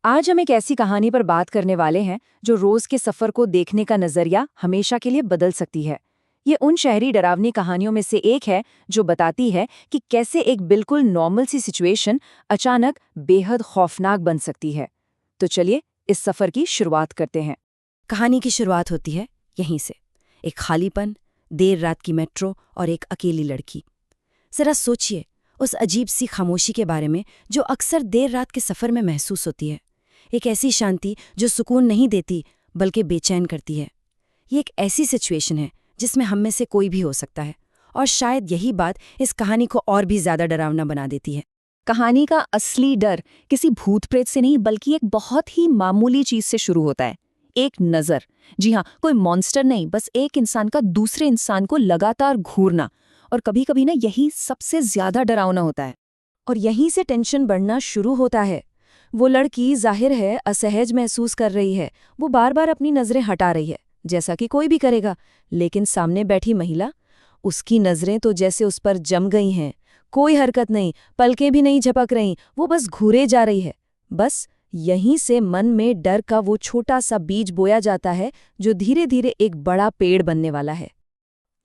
आज हम एक ऐसी कहानी पर बात करने वाले हैं जो रोज के सफर को देखने का नजरिया हमेशा के लिए बदल सकती है। ये उन शहरी डरावनी कहानियों में से एक है जो बताती है कि कैसे एक बिल्कुल नॉर्मल सी सिचुएशन अचानक बेहद खौफनाक बन सकती है। तो चलिए इस सफर की शुरुआत करते हैं। कहानी की शुरुआत होती है यहीं से। एक खालीपन, देर रात की मेट्रो और एक अकेली लड़की। जरा सोचिए उस अजीब सी खामोशी के बारे में जो अक्सर देर रात के सफर में महसूस होती है। एक ऐसी शांति जो सुकून नहीं देती बल्कि बेचैन करती है। ये एक ऐसी सिचुएशन है जिसमें हम में से कोई भी हो सकता है, और शायद यही बात इस कहानी को और भी ज्यादा डरावना बना देती है। कहानी का असली डर किसी भूत प्रेत से नहीं बल्कि एक बहुत ही मामूली चीज से शुरू होता है। एक नजर। जी हाँ, कोई मॉन्स्टर नहीं, बस एक इंसान का दूसरे इंसान को लगातार घूरना। और कभी कभी ना यही सबसे ज्यादा डरावना होता है। और यहीं से टेंशन बढ़ना शुरू होता है। वो लड़की जाहिर है असहज महसूस कर रही है। वो बार बार अपनी नजरें हटा रही है जैसा कि कोई भी करेगा, लेकिन सामने बैठी महिला, उसकी नजरें तो जैसे उस पर जम गई हैं। कोई हरकत नहीं, पलकें भी नहीं झपक रही, वो बस घूरे जा रही है। बस यहीं से मन में डर का वो छोटा सा बीज बोया जाता है जो धीरे धीरे एक बड़ा पेड़ बनने वाला है।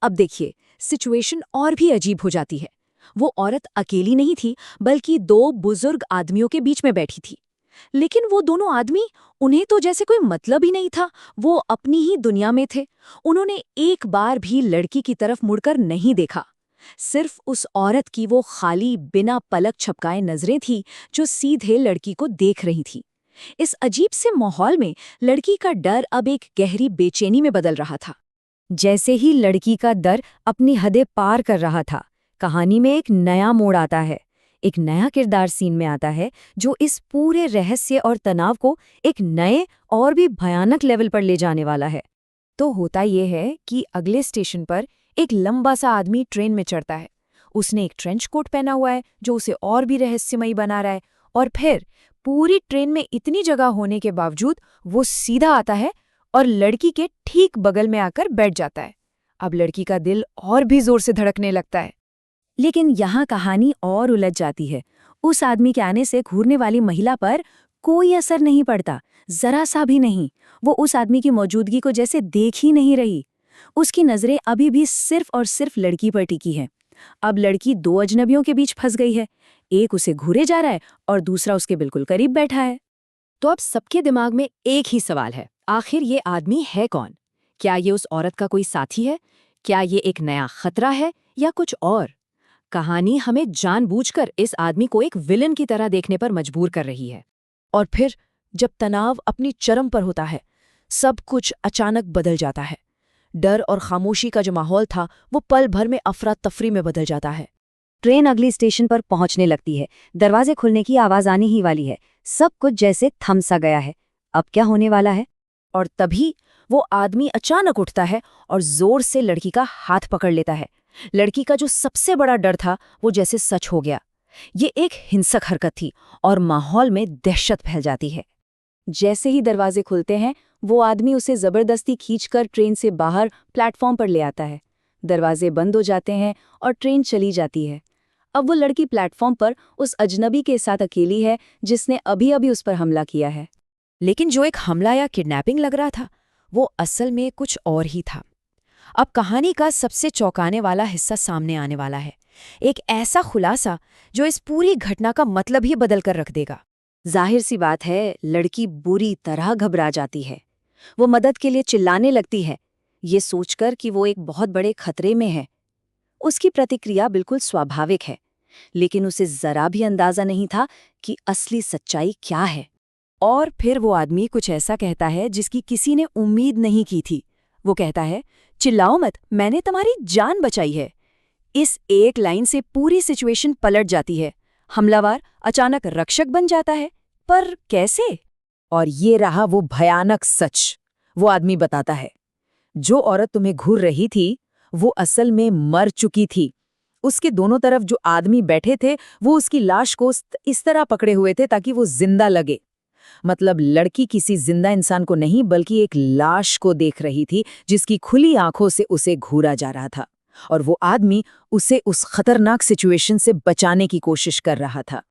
अब देखिए, सिचुएशन और भी अजीब हो जाती है। वो औरत अकेली नहीं थी बल्कि दो बुजुर्ग आदमियों के बीच में बैठी थी। लेकिन वो दोनों आदमी, उन्हें तो जैसे कोई मतलब ही नहीं था। वो अपनी ही दुनिया में थे। उन्होंने एक बार भी लड़की की तरफ मुड़कर नहीं देखा। सिर्फ उस औरत की वो खाली बिना पलक झपकाए नजरें थी जो सीधे लड़की को देख रही थी। इस अजीब से माहौल में लड़की का डर अब एक गहरी बेचैनी में बदल रहा था। जैसे ही लड़की का डर अपनी हदें पार कर रहा था, कहानी में एक नया मोड़ आता है। एक नया किरदार सीन में आता है जो इस पूरे रहस्य और तनाव को एक नए और भी भयानक लेवल पर ले जाने वाला है। तो होता यह है कि अगले स्टेशन पर एक लंबा सा आदमी ट्रेन में चढ़ता है। उसने एक ट्रेंच कोट पहना हुआ है जो उसे और भी रहस्यमयी बना रहा है। और फिर पूरी ट्रेन में इतनी जगह होने के बावजूद वो सीधा आता है और लड़की के ठीक बगल में आकर बैठ जाता है। अब लड़की का दिल और भी जोर से धड़कने लगता है। लेकिन यहाँ कहानी और उलझ जाती है। उस आदमी के आने से घूरने वाली महिला पर कोई असर नहीं पड़ता, जरा सा भी नहीं। वो उस आदमी की मौजूदगी को जैसे देख ही नहीं रही। उसकी नजरें अभी भी सिर्फ और सिर्फ लड़की पर टिकी हैं। अब लड़की दो अजनबियों के बीच फंस गई है। एक उसे घूरे जा रहा है और दूसरा उसके बिल्कुल करीब बैठा है। तो अब सबके दिमाग में एक ही सवाल है, आखिर ये आदमी है कौन? क्या ये उस औरत का कोई साथी है? क्या ये एक नया खतरा है या कुछ और? कहानी हमें जानबूझकर इस आदमी को एक विलन की तरह देखने पर मजबूर कर रही है। और फिर जब तनाव अपनी चरम पर होता है, सब कुछ अचानक बदल जाता है। डर और खामोशी का जो माहौल था वो पल भर में अफरा तफरी में बदल जाता है। ट्रेन अगली स्टेशन पर पहुंचने लगती है। दरवाजे खुलने की आवाज आने ही वाली है। सब कुछ जैसे थम सा गया है। अब क्या होने वाला है? और तभी वो आदमी अचानक उठता है और जोर से लड़की का हाथ पकड़ लेता है। लड़की का जो सबसे बड़ा डर था वो जैसे सच हो गया। ये एक हिंसक हरकत थी और माहौल में दहशत फैल जाती है। जैसे ही दरवाजे खुलते हैं, वो आदमी उसे जबरदस्ती खींचकर ट्रेन से बाहर प्लेटफॉर्म पर ले आता है। दरवाजे बंद हो जाते हैं और ट्रेन चली जाती है। अब वो लड़की प्लेटफॉर्म पर उस अजनबी के साथ अकेली है जिसने अभी अभी उस पर हमला किया है। लेकिन जो एक हमला या किडनैपिंग लग रहा था वो असल में कुछ और ही था। अब कहानी का सबसे चौंकाने वाला हिस्सा सामने आने वाला है। एक ऐसा खुलासा जो इस पूरी घटना का मतलब ही बदल कर रख देगा। जाहिर सी बात है, लड़की बुरी तरह घबरा जाती है। वो मदद के लिए चिल्लाने लगती है, ये सोचकर कि वो एक बहुत बड़े खतरे में है। उसकी प्रतिक्रिया बिल्कुल स्वाभाविक है, लेकिन उसे जरा भी अंदाजा नहीं था कि असली सच्चाई क्या है। और फिर वो आदमी कुछ ऐसा कहता है जिसकी किसी ने उम्मीद नहीं की थी। वो कहता है, चिल्लाओ मत, मैंने तुम्हारी जान बचाई है। इस एक लाइन से पूरी सिचुएशन पलट जाती है। हमलावर अचानक रक्षक बन जाता है, पर कैसे? और ये रहा वो भयानक सच। वो आदमी बताता है, जो औरत तुम्हें घूर रही थी वो असल में मर चुकी थी। उसके दोनों तरफ जो आदमी बैठे थे वो उसकी लाश को इस तरह पकड़े हुए थे ताकि वो जिंदा लगे। मतलब लड़की किसी जिंदा इंसान को नहीं बल्कि एक लाश को देख रही थी जिसकी खुली आंखों से उसे घूरा जा रहा था, और वो आदमी उसे उस खतरनाक सिचुएशन से बचाने की कोशिश कर रहा था।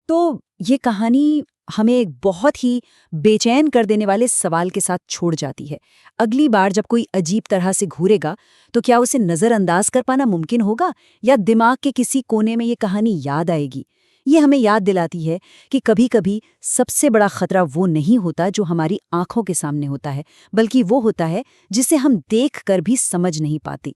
तो ये कहानी हमें एक बहुत ही बेचैन कर देने वाले सवाल के साथ छोड़ जाती है। अगली बार जब कोई अजीब तरह से घूरेगा तो क्या उसे नज़रअंदाज कर पाना मुमकिन होगा या दिमाग के किसी कोने में ये कहानी याद आएगी? ये हमें याद दिलाती है कि कभी-कभी सबसे बड़ा खतरा वो नहीं होता जो हमारी आंखों के सामने होता है, बल्कि वो होता है जिसे हम देख कर भी समझ नहीं पाते।